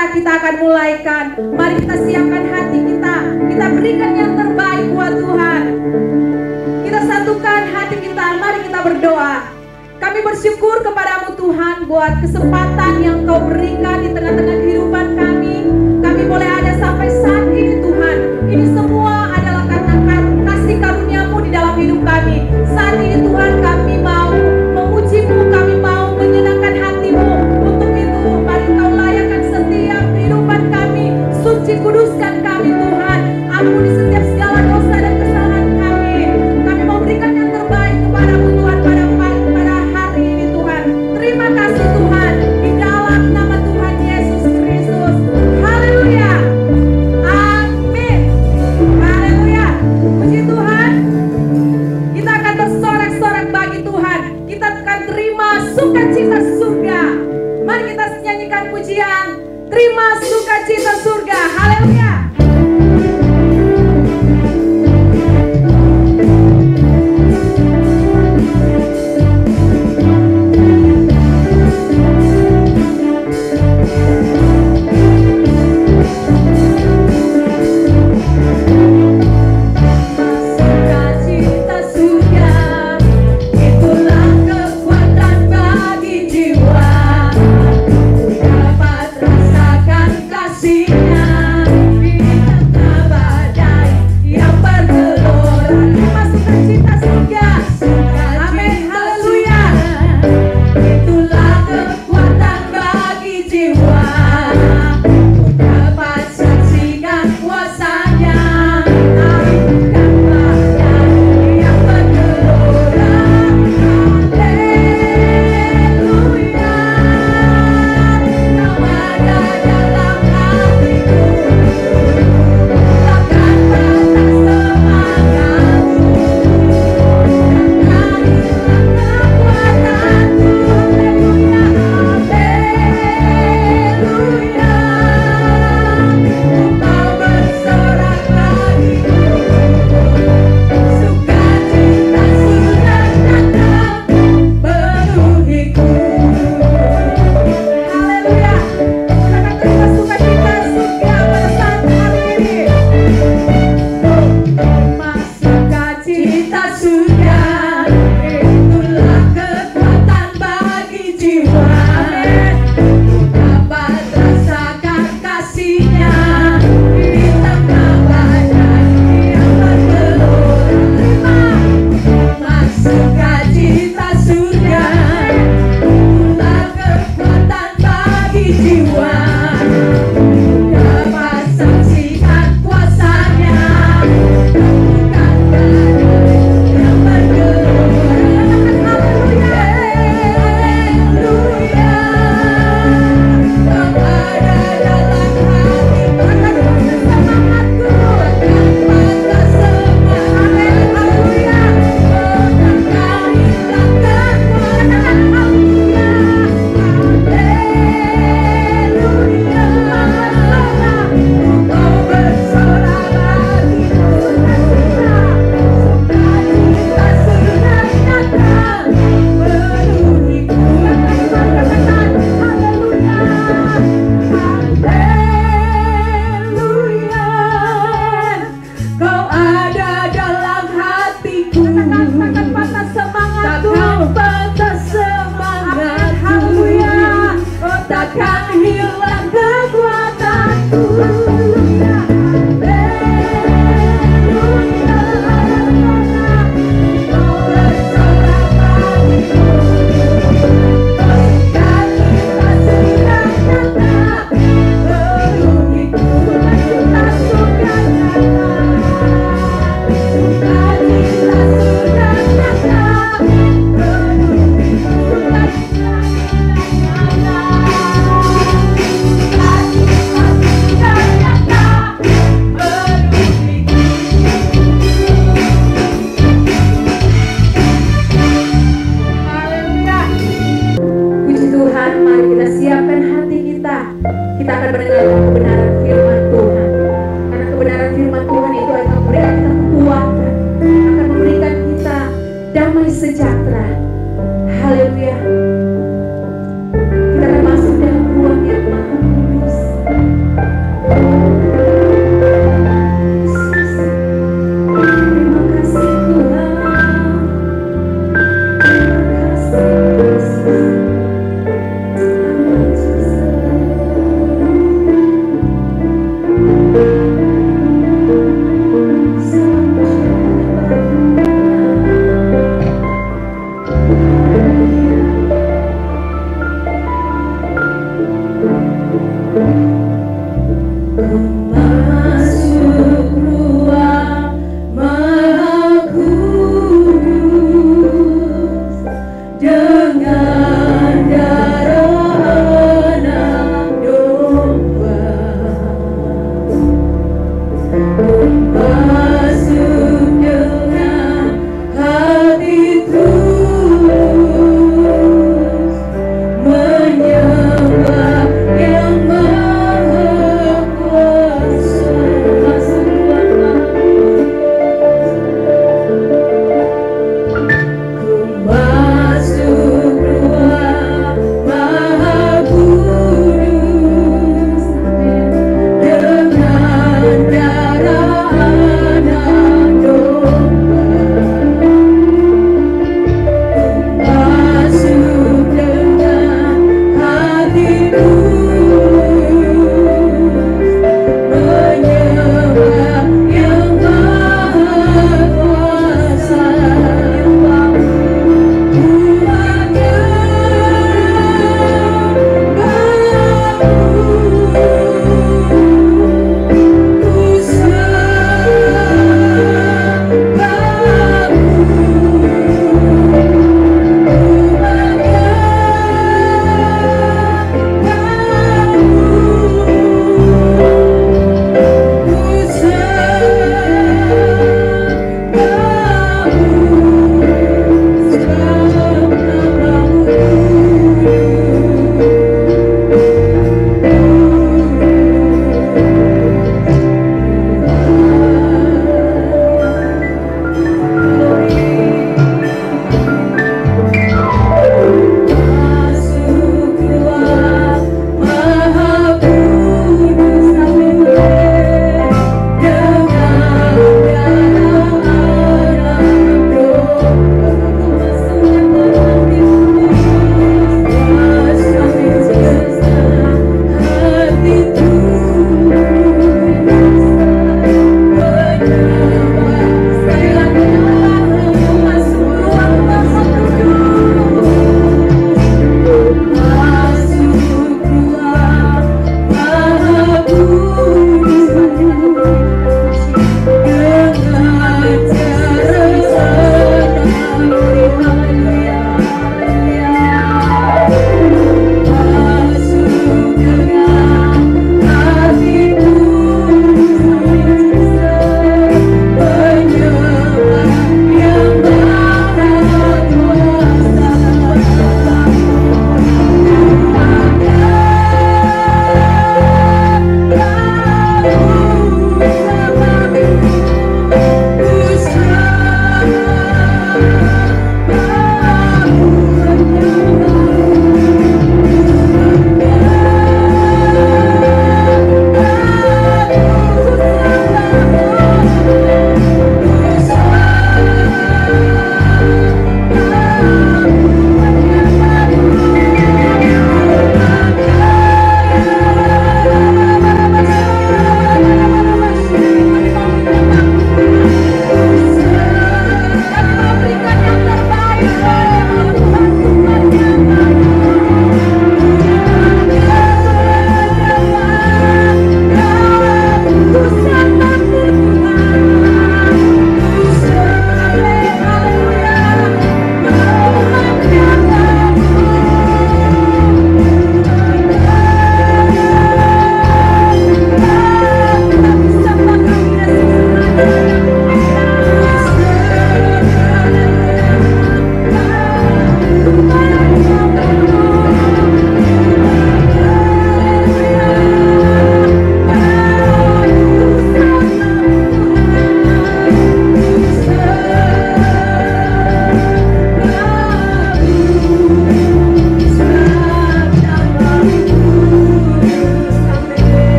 saudara, kita akan mulaikan. Mari kita siapkan hati kita. Kita berikan yang terbaik buat Tuhan. Kita satukan hati kita. Mari kita berdoa. Kami bersyukur kepadamu Tuhan buat kesempatan yang Kau berikan di tengah-tengah kehidupan kami. Kami boleh ada sampai saat ini Tuhan. Ini semua adalah karena kasih karunia-Mu di dalam hidup kami. Saat ini Tuhan, kami mau memuji-Mu, kami mau menyenangkan hati-Mu. Untuk itu mari Kau layakan setiap kehidupan kami. Suci kuduskan kami Tuhan. Ampuni setiap segala dosa dan kesalahan kami. Kami mau berikan yang terbaik kepadamu Tuhan pada hari ini Tuhan. Terima kasih Tuhan. Di dalam nama Tuhan Yesus Kristus. Haleluya. Amin. Haleluya. Puji Tuhan. Kita akan bersorak-sorak bagi Tuhan. Kita akan terima sukacita surga. Mari kita nyanyikan pujian. Terima sukacita surga. Haleluya. damai sejahtera. Haleluya. Kita akan masuk dalam ruang yang maha kudus.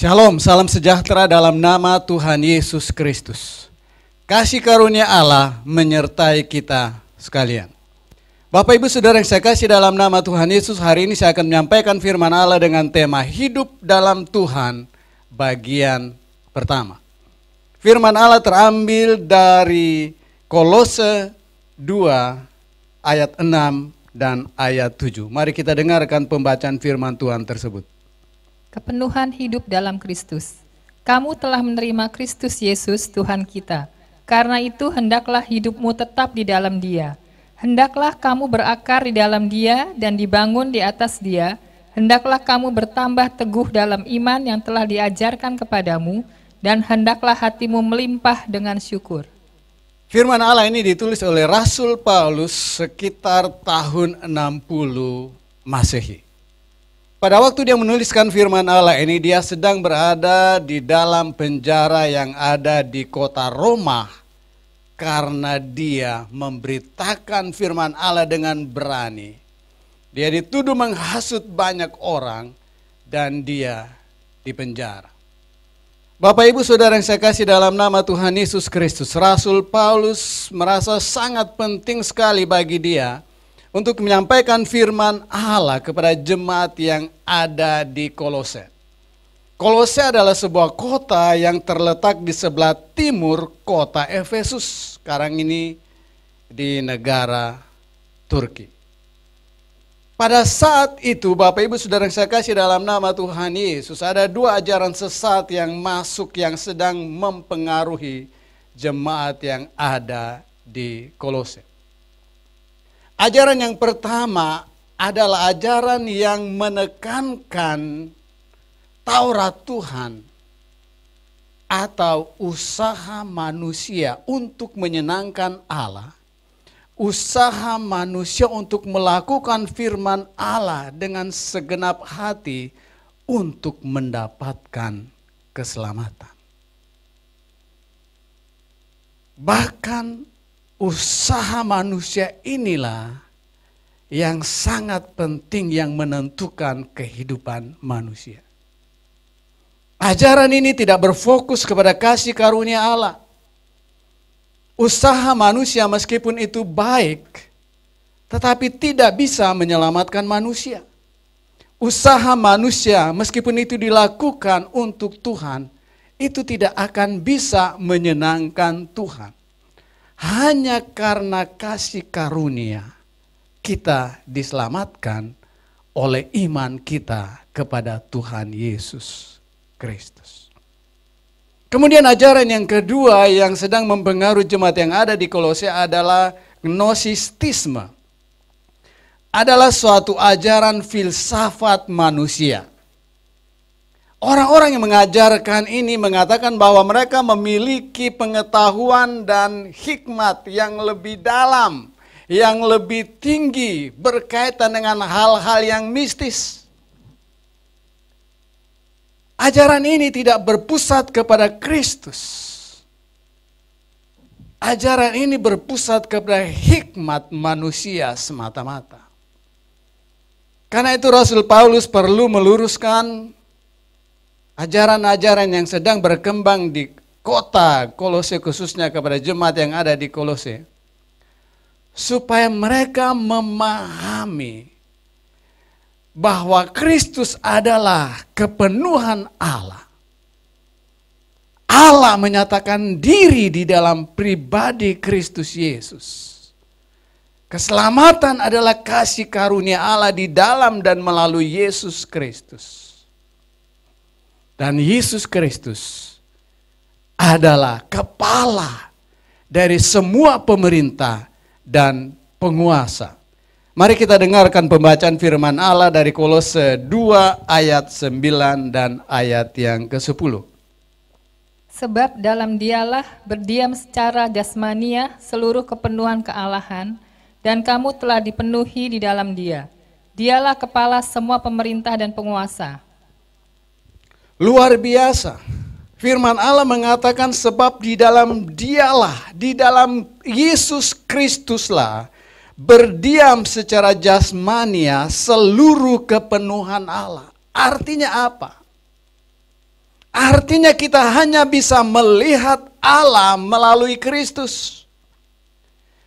Shalom, salam sejahtera dalam nama Tuhan Yesus Kristus. Kasih karunia Allah menyertai kita sekalian. Bapak Ibu Saudara yang saya kasih dalam nama Tuhan Yesus, hari ini saya akan menyampaikan firman Allah dengan tema Hidup dalam Tuhan bagian pertama. Firman Allah terambil dari Kolose 2 ayat 6 dan ayat 7. Mari kita dengarkan pembacaan firman Tuhan tersebut. Kepenuhan hidup dalam Kristus. Kamu telah menerima Kristus Yesus Tuhan kita. Karena itu hendaklah hidupmu tetap di dalam Dia. Hendaklah kamu berakar di dalam Dia dan dibangun di atas Dia. Hendaklah kamu bertambah teguh dalam iman yang telah diajarkan kepadamu, dan hendaklah hatimu melimpah dengan syukur. Firman Allah ini ditulis oleh Rasul Paulus sekitar tahun 60 Masehi. Pada waktu dia menuliskan firman Allah ini, dia sedang berada di dalam penjara yang ada di kota Roma karena dia memberitakan firman Allah dengan berani. Dia dituduh menghasut banyak orang dan dia dipenjara. Bapak Ibu Saudara yang saya kasih dalam nama Tuhan Yesus Kristus, Rasul Paulus merasa sangat penting sekali bagi dia untuk menyampaikan firman Allah kepada jemaat yang ada di Kolose. Kolose adalah sebuah kota yang terletak di sebelah timur kota Efesus, sekarang ini di negara Turki. Pada saat itu Bapak Ibu Saudara yang saya kasih dalam nama Tuhan Yesus, ada dua ajaran sesat yang masuk yang sedang mempengaruhi jemaat yang ada di Kolose. Ajaran yang pertama adalah ajaran yang menekankan Taurat Tuhan atau usaha manusia untuk menyenangkan Allah. Usaha manusia untuk melakukan firman Allah dengan segenap hati untuk mendapatkan keselamatan. Bahkan usaha manusia inilah yang sangat penting yang menentukan kehidupan manusia. Ajaran ini tidak berfokus kepada kasih karunia Allah. Usaha manusia meskipun itu baik, tetapi tidak bisa menyelamatkan manusia. Usaha manusia meskipun itu dilakukan untuk Tuhan, itu tidak akan bisa menyenangkan Tuhan. Hanya karena kasih karunia kita diselamatkan oleh iman kita kepada Tuhan Yesus Kristus. Kemudian ajaran yang kedua yang sedang mempengaruhi jemaat yang ada di Kolose adalah gnosistisme. Adalah suatu ajaran filsafat manusia. Orang-orang yang mengajarkan ini mengatakan bahwa mereka memiliki pengetahuan dan hikmat yang lebih dalam, yang lebih tinggi berkaitan dengan hal-hal yang mistis. Ajaran ini tidak berpusat kepada Kristus. Ajaran ini berpusat kepada hikmat manusia semata-mata. Karena itu Rasul Paulus perlu meluruskan ajaran-ajaran yang sedang berkembang di kota Kolose, khususnya kepada jemaat yang ada di Kolose, supaya mereka memahami bahwa Kristus adalah kepenuhan Allah. Allah menyatakan diri di dalam pribadi Kristus Yesus. Keselamatan adalah kasih karunia Allah di dalam dan melalui Yesus Kristus. Dan Yesus Kristus adalah kepala dari semua pemerintah dan penguasa. Mari kita dengarkan pembacaan firman Allah dari Kolose 2 ayat 9 dan ayat yang ke-10. Sebab dalam Dialah berdiam secara jasmania seluruh kepenuhan kealahan, dan kamu telah dipenuhi di dalam Dia. Dialah kepala semua pemerintah dan penguasa. Luar biasa. Firman Allah mengatakan sebab di dalam Dialah, di dalam Yesus Kristuslah berdiam secara jasmania seluruh kepenuhan Allah. Artinya apa? Artinya kita hanya bisa melihat Allah melalui Kristus.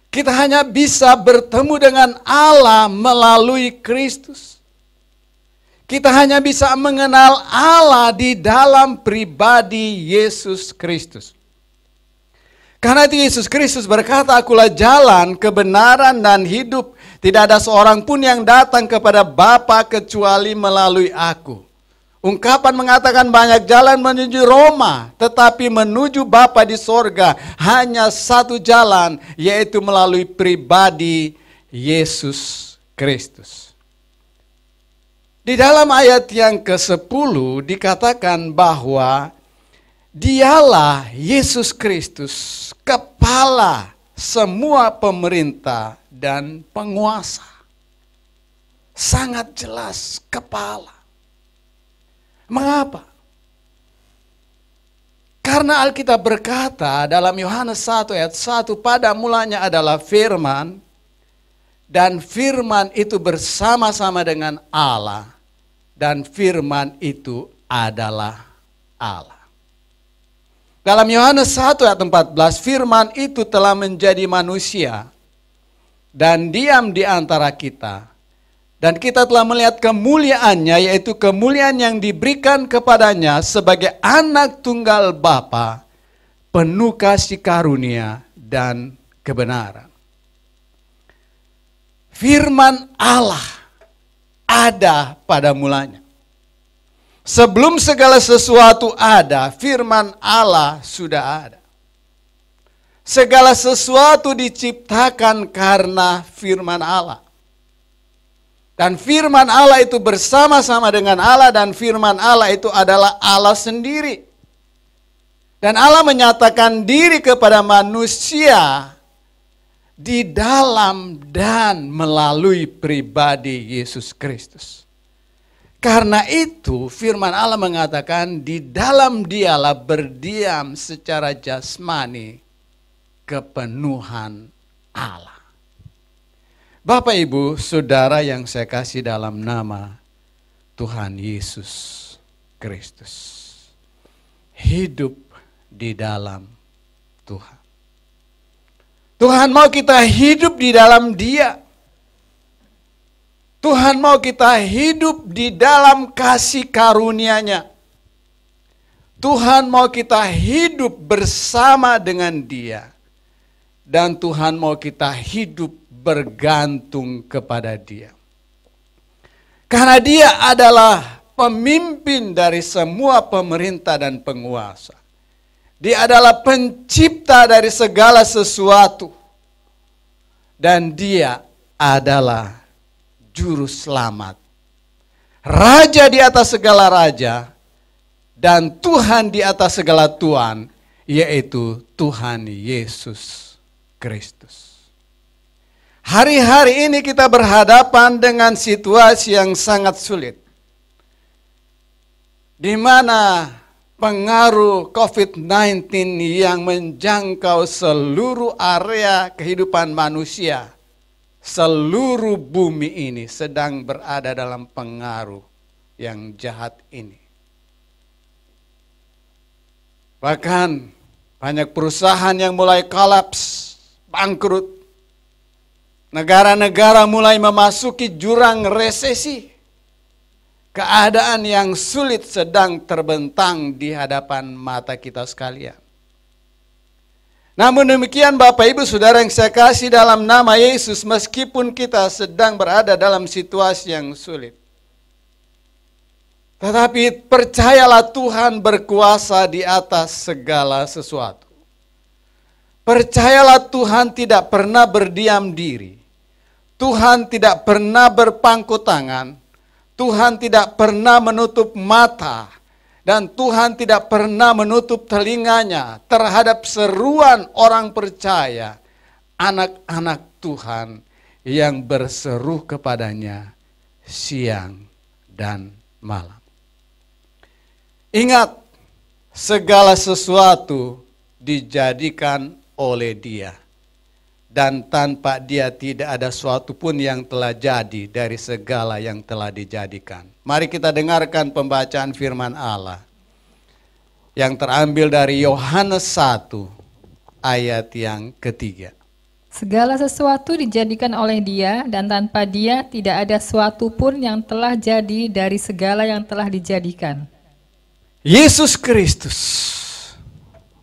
Kita hanya bisa bertemu dengan Allah melalui Kristus. Kita hanya bisa mengenal Allah di dalam pribadi Yesus Kristus. Karena itu Yesus Kristus berkata, "Akulah jalan, kebenaran, dan hidup. Tidak ada seorang pun yang datang kepada Bapa kecuali melalui Aku." Ungkapan mengatakan banyak jalan menuju Roma, tetapi menuju Bapa di sorga hanya satu jalan, yaitu melalui pribadi Yesus Kristus. Di dalam ayat yang ke-10 dikatakan bahwa Dialah Yesus Kristus, kepala semua pemerintah dan penguasa. Sangat jelas kepala. Mengapa? Karena Alkitab berkata dalam Yohanes 1 ayat 1, pada mulanya adalah firman, dan firman itu bersama-sama dengan Allah, dan firman itu adalah Allah. Dalam Yohanes 1 ayat 14, firman itu telah menjadi manusia dan diam di antara kita. Dan kita telah melihat kemuliaannya, yaitu kemuliaan yang diberikan kepadanya sebagai anak tunggal Bapa, penuh kasih karunia dan kebenaran. Firman Allah ada pada mulanya. Sebelum segala sesuatu ada, firman Allah sudah ada. Segala sesuatu diciptakan karena firman Allah. Dan firman Allah itu bersama-sama dengan Allah, dan firman Allah itu adalah Allah sendiri. Dan Allah menyatakan diri kepada manusia di dalam dan melalui pribadi Yesus Kristus. Karena itu firman Allah mengatakan di dalam Dialah berdiam secara jasmani kepenuhan Allah. Bapak, Ibu, Saudara yang saya kasih dalam nama Tuhan Yesus Kristus. Hidup di dalam Tuhan. Tuhan mau kita hidup di dalam Dia. Tuhan mau kita hidup di dalam kasih karunia-Nya. Tuhan mau kita hidup bersama dengan Dia. Dan Tuhan mau kita hidup bergantung kepada Dia. Karena Dia adalah pemimpin dari semua pemerintah dan penguasa. Dia adalah pencipta dari segala sesuatu. Dan Dia adalah Juru Selamat. Raja di atas segala raja. Dan Tuhan di atas segala Tuhan. Yaitu Tuhan Yesus Kristus. Hari-hari ini kita berhadapan dengan situasi yang sangat sulit. Di mana pengaruh COVID-19 yang menjangkau seluruh area kehidupan manusia, seluruh bumi ini sedang berada dalam pengaruh yang jahat ini. Bahkan banyak perusahaan yang mulai kolaps, bangkrut. Negara-negara mulai memasuki jurang resesi. Keadaan yang sulit sedang terbentang di hadapan mata kita sekalian. Namun demikian Bapak Ibu Saudara yang saya kasih dalam nama Yesus, meskipun kita sedang berada dalam situasi yang sulit, tetapi percayalah Tuhan berkuasa di atas segala sesuatu. Percayalah Tuhan tidak pernah berdiam diri. Tuhan tidak pernah berpangku tangan. Tuhan tidak pernah menutup mata. Dan Tuhan tidak pernah menutup telinganya terhadap seruan orang percaya, anak-anak Tuhan yang berseru kepadanya siang dan malam. Ingat, segala sesuatu dijadikan oleh Dia. Dan tanpa Dia tidak ada suatu pun yang telah jadi dari segala yang telah dijadikan. Mari kita dengarkan pembacaan firman Allah. yang terambil dari Yohanes 1 ayat yang ketiga. Segala sesuatu dijadikan oleh Dia, dan tanpa Dia tidak ada suatu pun yang telah jadi dari segala yang telah dijadikan. Yesus Kristus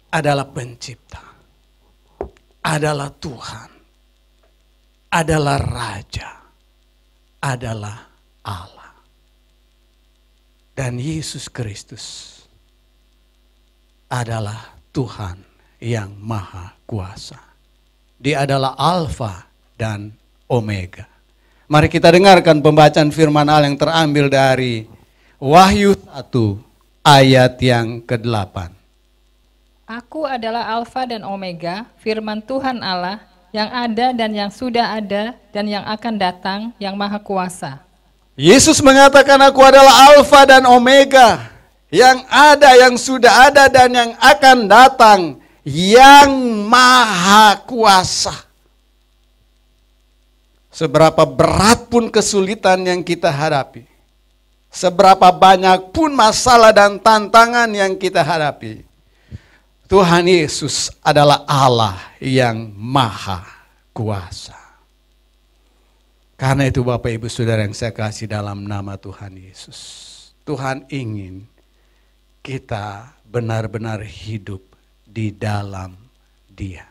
adalah pencipta, adalah Tuhan, adalah Raja, adalah Allah. Dan Yesus Kristus adalah Tuhan yang Maha Kuasa. Dia adalah Alfa dan Omega. Mari kita dengarkan pembacaan firman Allah yang terambil dari Wahyu 1 ayat yang ke-8. Aku adalah Alfa dan Omega, firman Tuhan Allah, yang ada dan yang sudah ada dan yang akan datang, yang Maha Kuasa. Yesus mengatakan, aku adalah Alfa dan Omega, yang ada, yang sudah ada, dan yang akan datang, yang Maha Kuasa. Seberapa berat pun kesulitan yang kita hadapi, seberapa banyak pun masalah dan tantangan yang kita hadapi, Tuhan Yesus adalah Allah yang Maha Kuasa. Karena itu Bapak Ibu Saudara yang saya kasih dalam nama Tuhan Yesus, Tuhan ingin kita benar-benar hidup di dalam Dia.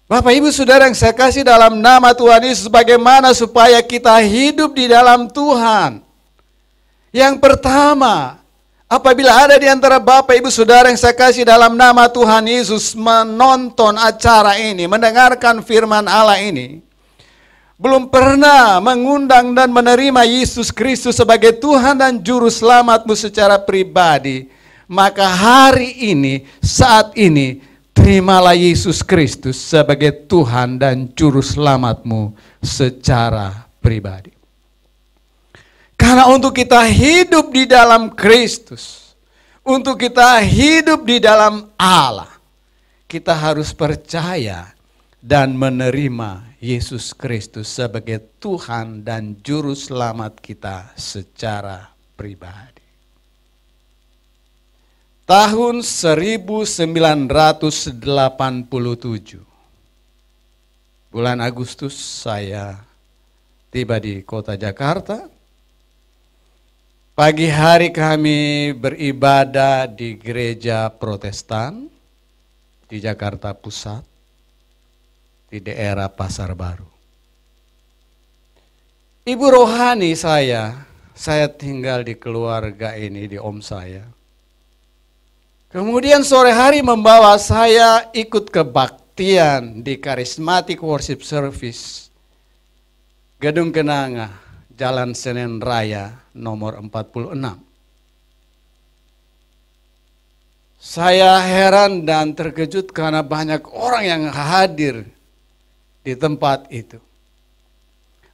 Bapak Ibu Saudara yang saya kasih dalam nama Tuhan Yesus, bagaimana supaya kita hidup di dalam Tuhan? Yang pertama, apabila ada di antara Bapak Ibu Saudara yang saya kasih dalam nama Tuhan Yesus menonton acara ini, mendengarkan firman Allah ini, belum pernah mengundang dan menerima Yesus Kristus sebagai Tuhan dan Juru Selamatmu secara pribadi, maka hari ini, saat ini, terimalah Yesus Kristus sebagai Tuhan dan Juru Selamatmu secara pribadi. Karena untuk kita hidup di dalam Kristus, untuk kita hidup di dalam Allah, kita harus percaya dan menerima Yesus Kristus sebagai Tuhan dan Juru Selamat kita secara pribadi. Tahun 1987, bulan Agustus, saya tiba di kota Jakarta. Pagi hari kami beribadah di gereja Protestan di Jakarta Pusat, di daerah Pasar Baru. Ibu rohani saya tinggal di keluarga ini, di om saya. Kemudian sore hari membawa saya ikut kebaktian di Charismatic Worship Service, Gedung Kenanga, Jalan Senen Raya nomor 46. Saya heran dan terkejut karena banyak orang yang hadir di tempat itu.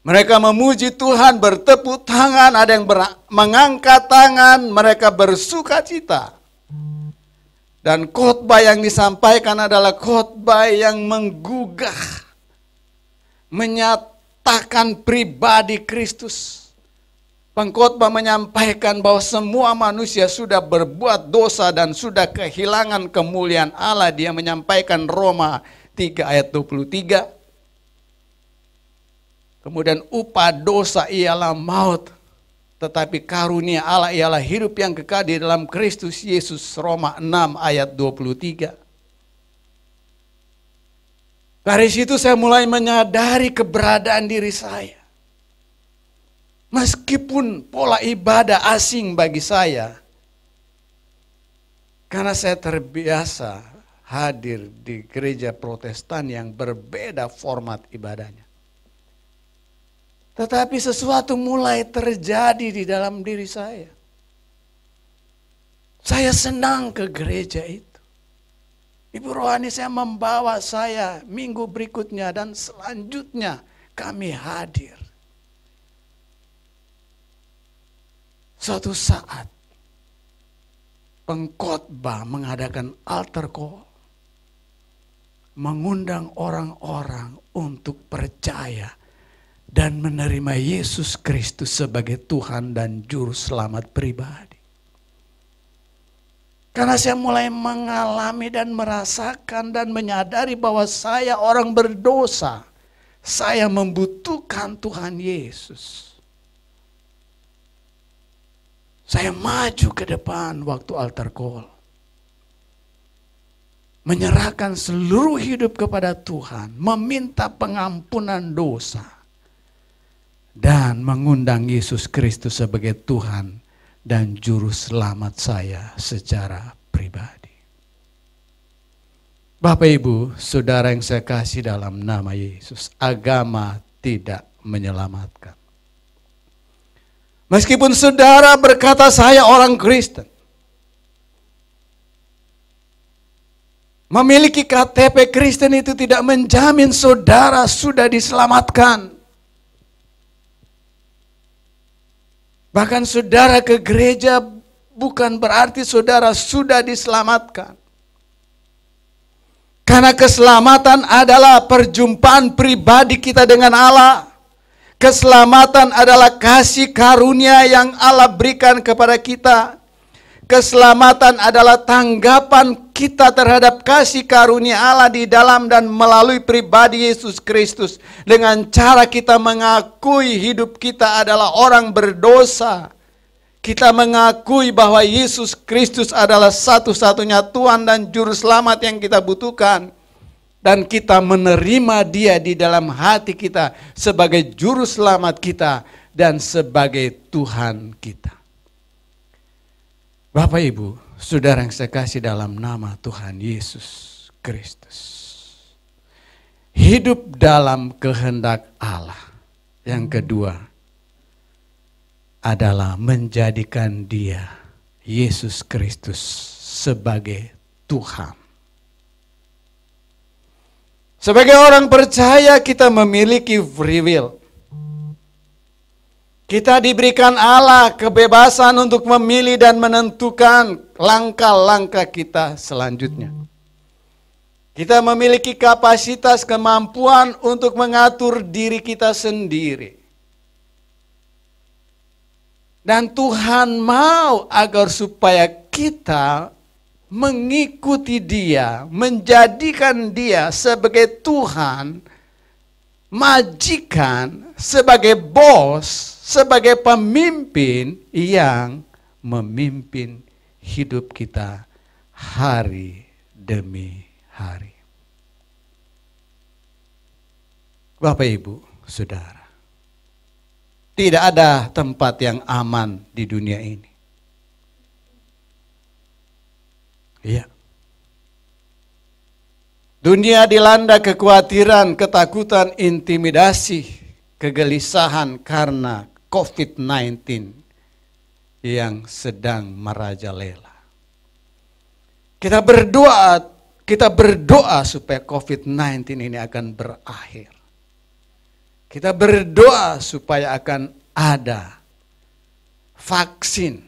Mereka memuji Tuhan, bertepuk tangan, ada yang mengangkat tangan, mereka bersuka cita. Dan khotbah yang disampaikan adalah khotbah yang menggugah, menyatakan pribadi Kristus. Pengkhotbah menyampaikan bahwa semua manusia sudah berbuat dosa dan sudah kehilangan kemuliaan Allah. Dia menyampaikan Roma 3 ayat 23. Kemudian upah dosa ialah maut, tetapi karunia Allah ialah hidup yang kekal di dalam Kristus Yesus. Roma 6 ayat 23. Dari situ saya mulai menyadari keberadaan diri saya. Meskipun pola ibadah asing bagi saya, karena saya terbiasa hadir di gereja Protestan yang berbeda format ibadahnya. Tetapi sesuatu mulai terjadi di dalam diri saya. Saya senang ke gereja itu. Ibu rohani saya membawa saya minggu berikutnya dan selanjutnya kami hadir. Suatu saat pengkhotbah mengadakan altar call, mengundang orang-orang untuk percaya dan menerima Yesus Kristus sebagai Tuhan dan Juru Selamat pribadi. Karena saya mulai mengalami dan merasakan dan menyadari bahwa saya orang berdosa. Saya membutuhkan Tuhan Yesus. Saya maju ke depan waktu altar call. Menyerahkan seluruh hidup kepada Tuhan. Meminta pengampunan dosa. Dan mengundang Yesus Kristus sebagai Tuhan dan juru selamat saya secara pribadi. Bapak Ibu, saudara yang saya kasih dalam nama Yesus, agama tidak menyelamatkan. Meskipun saudara berkata saya orang Kristen, memiliki KTP Kristen itu tidak menjamin saudara sudah diselamatkan. Bahkan saudara ke gereja bukan berarti saudara sudah diselamatkan. Karena keselamatan adalah perjumpaan pribadi kita dengan Allah. Keselamatan adalah kasih karunia yang Allah berikan kepada kita. Keselamatan adalah tanggapan kita terhadap kasih karunia Allah di dalam dan melalui pribadi Yesus Kristus. Dengan cara kita mengakui hidup kita adalah orang berdosa. Kita mengakui bahwa Yesus Kristus adalah satu-satunya Tuhan dan Juru Selamat yang kita butuhkan. Dan kita menerima Dia di dalam hati kita sebagai Juru Selamat kita dan sebagai Tuhan kita. Bapak Ibu, saudara yang saya kasih dalam nama Tuhan Yesus Kristus. Hidup dalam kehendak Allah. Yang kedua adalah menjadikan Dia, Yesus Kristus, sebagai Tuhan. Sebagai orang percaya kita memiliki free will. Kita diberikan Allah kebebasan untuk memilih dan menentukan langkah-langkah kita selanjutnya. Kita memiliki kapasitas kemampuan untuk mengatur diri kita sendiri. Dan Tuhan mau agar supaya kita mengikuti Dia, menjadikan Dia sebagai Tuhan, majikan, sebagai bos, sebagai pemimpin yang memimpin hidup kita hari demi hari. Bapak Ibu, Saudara, tidak ada tempat yang aman di dunia ini. Iya. Dunia dilanda kekhawatiran, ketakutan, intimidasi, kegelisahan karena COVID-19 yang sedang merajalela. Kita berdoa supaya COVID-19 ini akan berakhir. Kita berdoa supaya akan ada vaksin.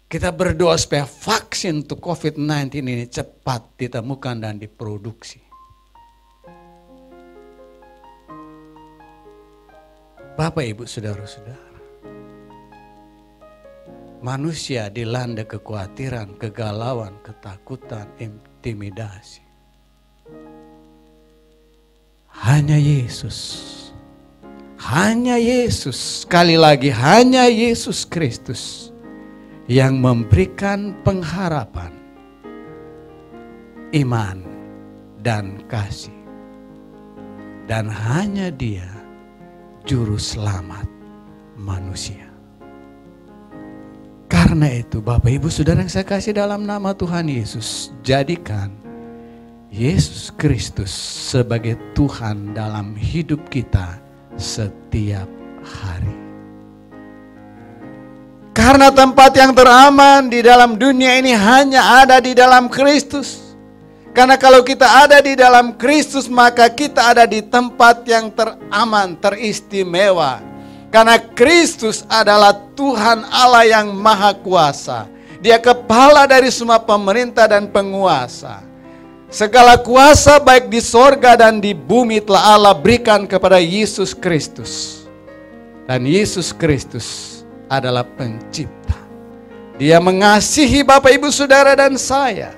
Kita berdoa supaya vaksin untuk COVID-19 ini cepat ditemukan dan diproduksi. Bapak, Ibu, Saudara-saudara, manusia dilanda kekhawatiran, kegalauan, ketakutan, intimidasi. Hanya Yesus, sekali lagi hanya Yesus Kristus yang memberikan pengharapan, iman, dan kasih. Dan hanya Dia Juru Selamat manusia. Karena itu Bapak Ibu Saudara yang saya kasih dalam nama Tuhan Yesus, jadikan Yesus Kristus sebagai Tuhan dalam hidup kita setiap hari. Karena tempat yang teraman di dalam dunia ini hanya ada di dalam Kristus. Karena kalau kita ada di dalam Kristus, maka kita ada di tempat yang teraman, teristimewa. Karena Kristus adalah Tuhan Allah yang Maha Kuasa. Dia kepala dari semua pemerintah dan penguasa. Segala kuasa baik di sorga dan di bumi telah Allah berikan kepada Yesus Kristus. Dan Yesus Kristus adalah pencipta Dia mengasihi Bapak Ibu Saudara dan saya.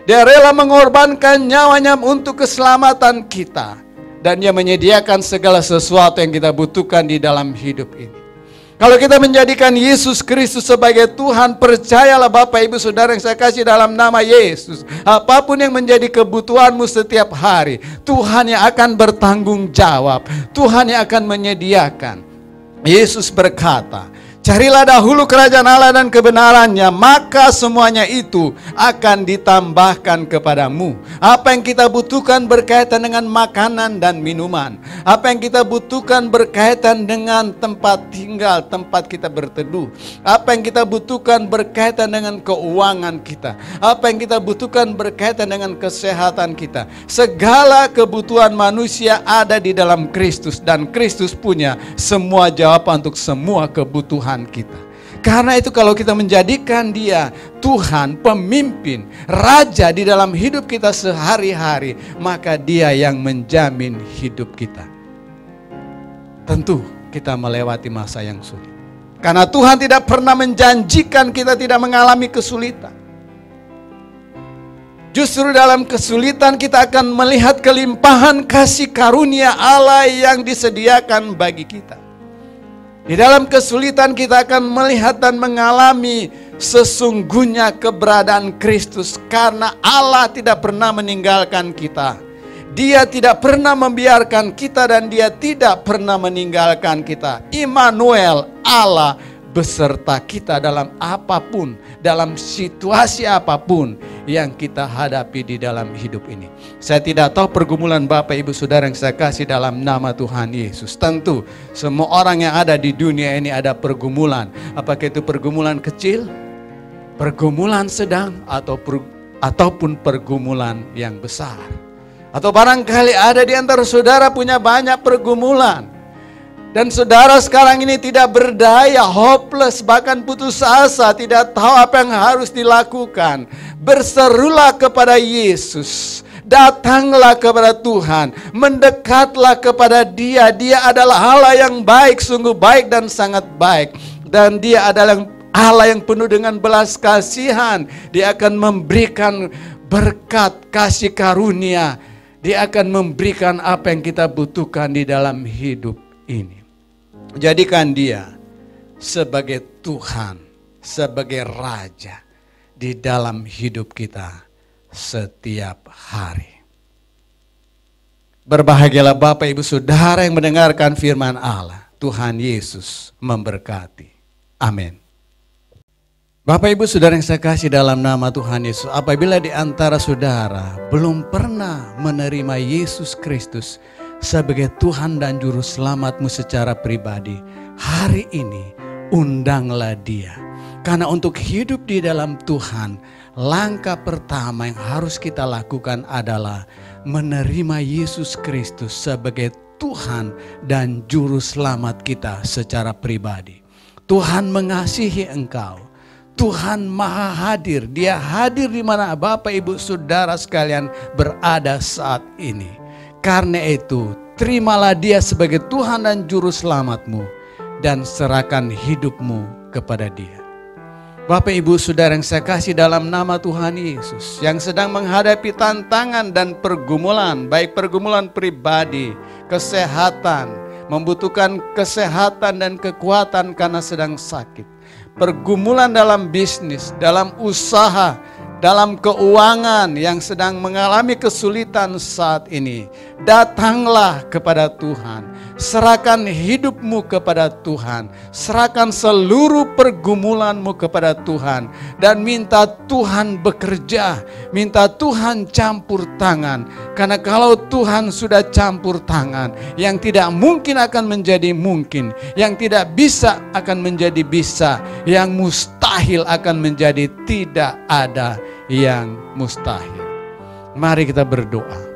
Dia rela mengorbankan nyawanya untuk keselamatan kita. Dan dia menyediakan segala sesuatu yang kita butuhkan di dalam hidup ini. Kalau kita menjadikan Yesus Kristus sebagai Tuhan, percayalah Bapak Ibu Saudara yang saya kasih dalam nama Yesus, apapun yang menjadi kebutuhanmu setiap hari, Tuhan yang akan bertanggung jawab, Tuhan yang akan menyediakan. Yesus berkata, carilah dahulu kerajaan Allah dan kebenarannya, maka semuanya itu akan ditambahkan kepadamu. Apa yang kita butuhkan berkaitan dengan makanan dan minuman. Apa yang kita butuhkan berkaitan dengan tempat tinggal, tempat kita berteduh. Apa yang kita butuhkan berkaitan dengan keuangan kita. Apa yang kita butuhkan berkaitan dengan kesehatan kita. Segala kebutuhan manusia ada di dalam Kristus. Dan Kristus punya semua jawaban untuk semua kebutuhan kita. Karena itu kalau kita menjadikan Dia Tuhan, pemimpin, raja di dalam hidup kita sehari-hari, maka Dia yang menjamin hidup kita. Tentu kita melewati masa yang sulit. Karena Tuhan tidak pernah menjanjikan kita tidak mengalami kesulitan. Justru dalam kesulitan kita akan melihat kelimpahan kasih karunia Allah yang disediakan bagi kita. Di dalam kesulitan kita akan melihat dan mengalami sesungguhnya keberadaan Kristus. Karena Allah tidak pernah meninggalkan kita. Dia tidak pernah membiarkan kita dan Dia tidak pernah meninggalkan kita. Immanuel, Allah beserta kita dalam apapun, dalam situasi apapun yang kita hadapi di dalam hidup ini. Saya tidak tahu pergumulan Bapak Ibu Saudara yang saya kasih dalam nama Tuhan Yesus. Tentu semua orang yang ada di dunia ini ada pergumulan. Apakah itu pergumulan kecil, pergumulan sedang, ataupun pergumulan yang besar. Atau barangkali ada di antara saudara punya banyak pergumulan. Dan saudara sekarang ini tidak berdaya, hopeless, bahkan putus asa, tidak tahu apa yang harus dilakukan. Berserulah kepada Yesus, datanglah kepada Tuhan, mendekatlah kepada Dia. Dia adalah Allah yang baik, sungguh baik dan sangat baik. Dan Dia adalah Allah yang penuh dengan belas kasihan. Dia akan memberikan berkat kasih karunia. Dia akan memberikan apa yang kita butuhkan di dalam hidup ini. Jadikan Dia sebagai Tuhan, sebagai Raja di dalam hidup kita setiap hari. Berbahagialah Bapak Ibu Saudara yang mendengarkan firman Allah. Tuhan Yesus memberkati. Amin. Bapak Ibu Saudara yang saya kasih dalam nama Tuhan Yesus, apabila di antara saudara belum pernah menerima Yesus Kristus sebagai Tuhan dan Juru Selamatmu secara pribadi, hari ini undanglah Dia. Karena untuk hidup di dalam Tuhan, langkah pertama yang harus kita lakukan adalah menerima Yesus Kristus sebagai Tuhan dan Juru Selamat kita secara pribadi. Tuhan mengasihi engkau. Tuhan Maha hadir. Dia hadir di mana Bapak Ibu Saudara sekalian berada saat ini. Karena itu, terimalah Dia sebagai Tuhan dan Juru Selamatmu dan serahkan hidupmu kepada Dia. Bapak Ibu Saudara yang saya kasih dalam nama Tuhan Yesus, yang sedang menghadapi tantangan dan pergumulan, baik pergumulan pribadi, kesehatan, membutuhkan kesehatan dan kekuatan karena sedang sakit, pergumulan dalam bisnis, dalam usaha, dalam keuangan yang sedang mengalami kesulitan saat ini, datanglah kepada Tuhan. Serahkan hidupmu kepada Tuhan. Serahkan seluruh pergumulanmu kepada Tuhan. Dan minta Tuhan bekerja. Minta Tuhan campur tangan. Karena kalau Tuhan sudah campur tangan, yang tidak mungkin akan menjadi mungkin. Yang tidak bisa akan menjadi bisa. Yang mustahil akan menjadi tidak ada yang mustahil. Mari kita berdoa.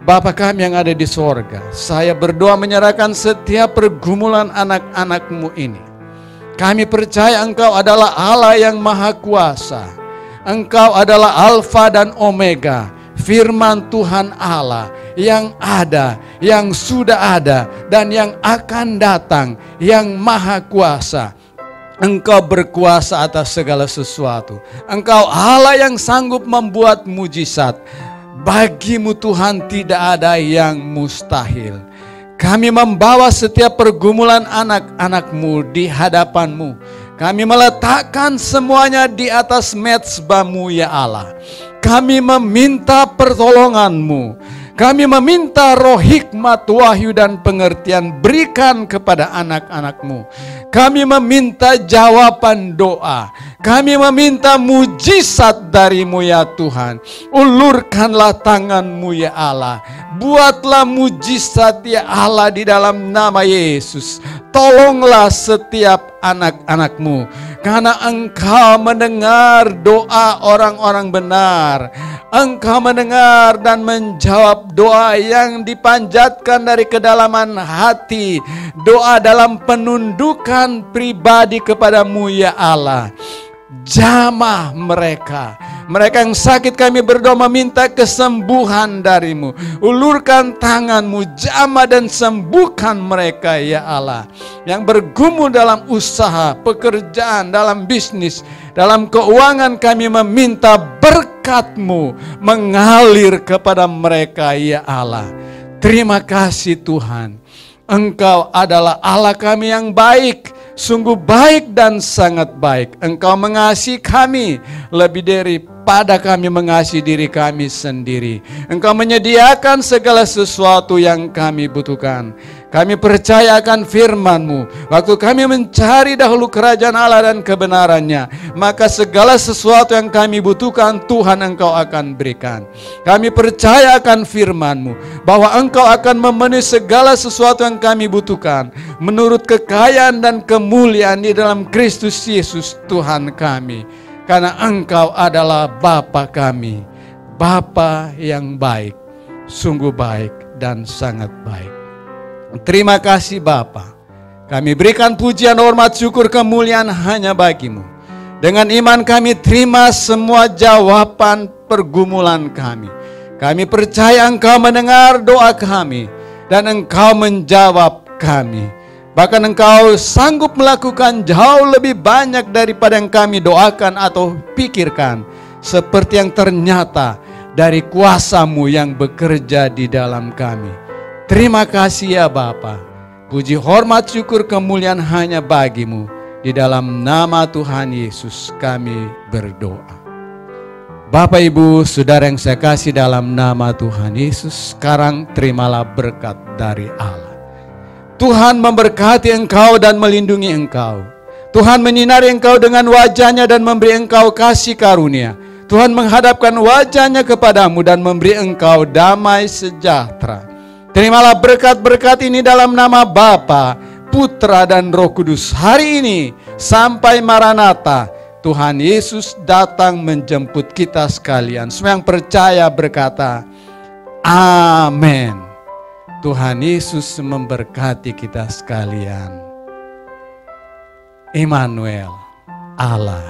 Bapa kami yang ada di sorga, saya berdoa menyerahkan setiap pergumulan anak-anak-Mu ini. Kami percaya Engkau adalah Allah yang maha kuasa. Engkau adalah Alfa dan Omega, firman Tuhan Allah yang ada, yang sudah ada, dan yang akan datang, yang maha kuasa. Engkau berkuasa atas segala sesuatu. Engkau Allah yang sanggup membuat mujizat. Bagimu Tuhan tidak ada yang mustahil. Kami membawa setiap pergumulan anak-anak-Mu di hadapan-Mu. Kami meletakkan semuanya di atas mezbah-Mu ya Allah. Kami meminta pertolongan-Mu. Kami meminta roh hikmat, wahyu dan pengertian berikan kepada anak-anak-Mu. Kami meminta jawaban doa. Kami meminta mujizat dari-Mu ya Tuhan. Ulurkanlah tangan-Mu ya Allah. Buatlah mujizat ya Allah di dalam nama Yesus. Tolonglah setiap anak-anak-Mu. Karena Engkau mendengar doa orang-orang benar. Engkau mendengar dan menjawab doa yang dipanjatkan dari kedalaman hati. Doa dalam penundukan pribadi kepadamu ya Allah. Jamah mereka. Mereka yang sakit kami berdoa meminta kesembuhan dari-Mu. Ulurkan tangan-Mu, jamah dan sembuhkan mereka ya Allah. Yang bergumul dalam usaha, pekerjaan, dalam bisnis, dalam keuangan kami meminta berkat-Mu mengalir kepada mereka ya Allah. Terima kasih Tuhan. Engkau adalah Allah kami yang baik. Sungguh baik dan sangat baik. Engkau mengasihi kami lebih daripada kami mengasihi diri kami sendiri. Engkau menyediakan segala sesuatu yang kami butuhkan. Kami percaya akan firman-Mu. Waktu kami mencari dahulu kerajaan Allah dan kebenarannya, maka segala sesuatu yang kami butuhkan Tuhan Engkau akan berikan. Kami percaya akan firman-Mu, bahwa Engkau akan memenuhi segala sesuatu yang kami butuhkan, menurut kekayaan dan kemuliaan di dalam Kristus Yesus Tuhan kami. Karena Engkau adalah Bapa kami, Bapa yang baik, sungguh baik dan sangat baik. Terima kasih Bapa. Kami berikan pujian, hormat, syukur, kemuliaan hanya bagi-Mu. Dengan iman kami terima semua jawaban pergumulan kami. Kami percaya Engkau mendengar doa kami dan Engkau menjawab kami. Bahkan Engkau sanggup melakukan jauh lebih banyak daripada yang kami doakan atau pikirkan. Seperti yang ternyata dari kuasa-Mu yang bekerja di dalam kami. Terima kasih ya Bapa. Puji, hormat, syukur, kemuliaan hanya bagi-Mu. Di dalam nama Tuhan Yesus kami berdoa. Bapak Ibu Saudara yang saya kasih dalam nama Tuhan Yesus, sekarang terimalah berkat dari Allah. Tuhan memberkati engkau dan melindungi engkau. Tuhan menyinari engkau dengan wajah-Nya dan memberi engkau kasih karunia. Tuhan menghadapkan wajah-Nya kepadamu dan memberi engkau damai sejahtera. Terimalah berkat-berkat ini dalam nama Bapa, Putra dan Roh Kudus hari ini sampai Maranatha. Tuhan Yesus datang menjemput kita sekalian. Semua yang percaya berkata, amin. Tuhan Yesus memberkati kita sekalian. Immanuel, Allah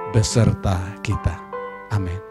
beserta kita. Amin.